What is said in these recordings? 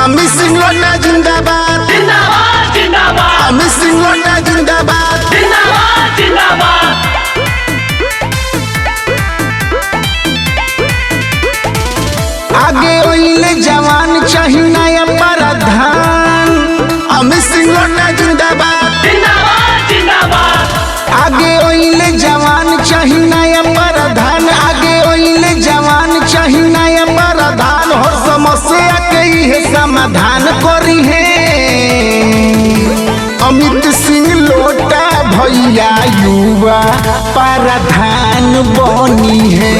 अमित सिंह लोटा जिंदाबाद जिंदाबाद जिंदाबाद अमित सिंह लोटा जिंदाबाद जिंदाबाद जिंदाबाद। आगे ओइले जवान चाहिए नया प्रधान। अमित सिंह लोटा जिंदाबाद जिंदाबाद जिंदाबाद। आगे ओइले जवान चाहिए नया प्रधान। आगे ओइले जवान चाहिए नया प्रधान। हर समस्या के ही समाधान करी है अमित सिंह लोटा भैया युवा प्रधान बनी है।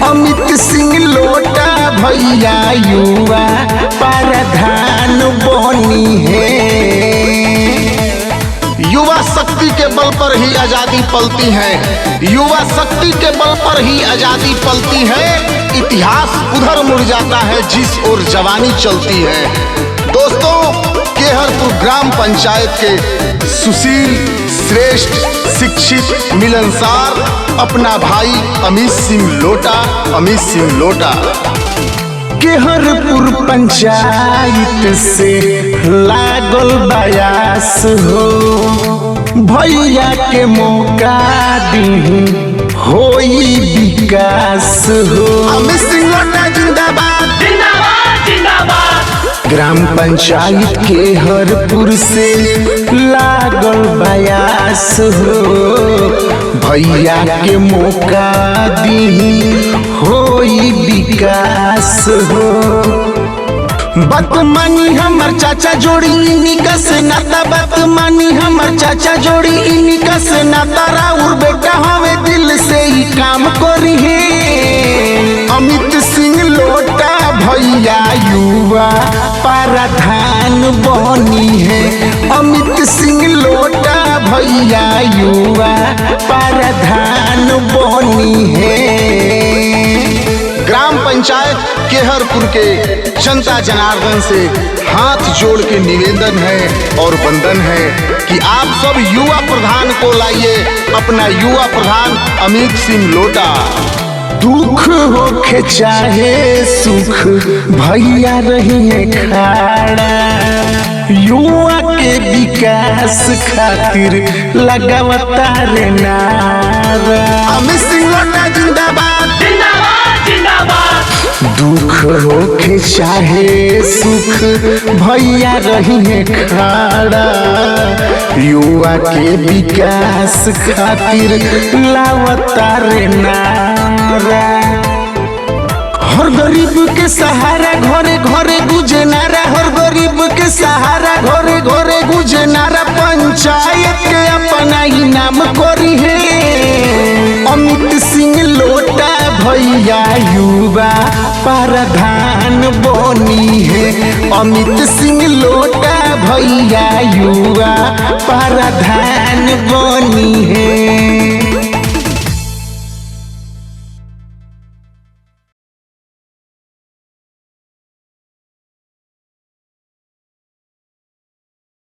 अमित सिंह लोटा भैया युवा प्रधान बनी है। युवा शक्ति के बल पर ही आजादी पलती है। युवा शक्ति के बल पर ही आजादी पलती है। इतिहास उधर मुड़ जाता है जिस ओर जवानी चलती है। दोस्तों, केहरपुर ग्राम पंचायत के सुशील, श्रेष्ठ, शिक्षित, मिलनसार अपना भाई अमित सिंह लोटा। अमित सिंह लोटा केहरपुर पंचायत से लागल बयास हो। भैया के मौका दी होई विकास हो। अमित सिंह लोटा जिंदाबाद जिंदाबाद जिंदाबाद। ग्राम पंचायत केहरपुर से लागल बयास हो। भैया के मौका दी होई विकास हो। बात मानी हमर चाचा जोड़ी इनिका से नाता। बात मानी हमर चाचा जोड़ी इनिका से नाता। राउर बेटा हवे दिल से ही काम करी है अमित सिंह लोटा भैया युवा प्रधान बनी है। अमित सिंह लोटा भैया युवा प्रधान बनी है। ग्राम पंचायत केहरपुर के जनता जनार्दन से हाथ जोड़ के निवेदन है और वंदन है कि आप सब युवा प्रधान को लाइए, अपना युवा प्रधान अमित सिंह लोटा। दुख होखे चाहे सुख भैया रही खड़ा। युवा के विकास खातिर लगावता रे नारा। अमित सिंह लोटा जिंदाबाद जिंदाबाद जिंदाबाद। दुख होके चाहे सुख भैया रही खड़ा। युवा के विकास खातिर लावता रे नारा। हर गरीब के सहारा घरे घरे गुजे नारा। हर गरीब के सहारा घरे घरे गुजे नारा। पंचायत के अपना ही नाम करी है अमित सिंह लोटा भैया युवा प्रधान बनी है। अमित सिंह लोटा भैया युवा प्रधान बनी है।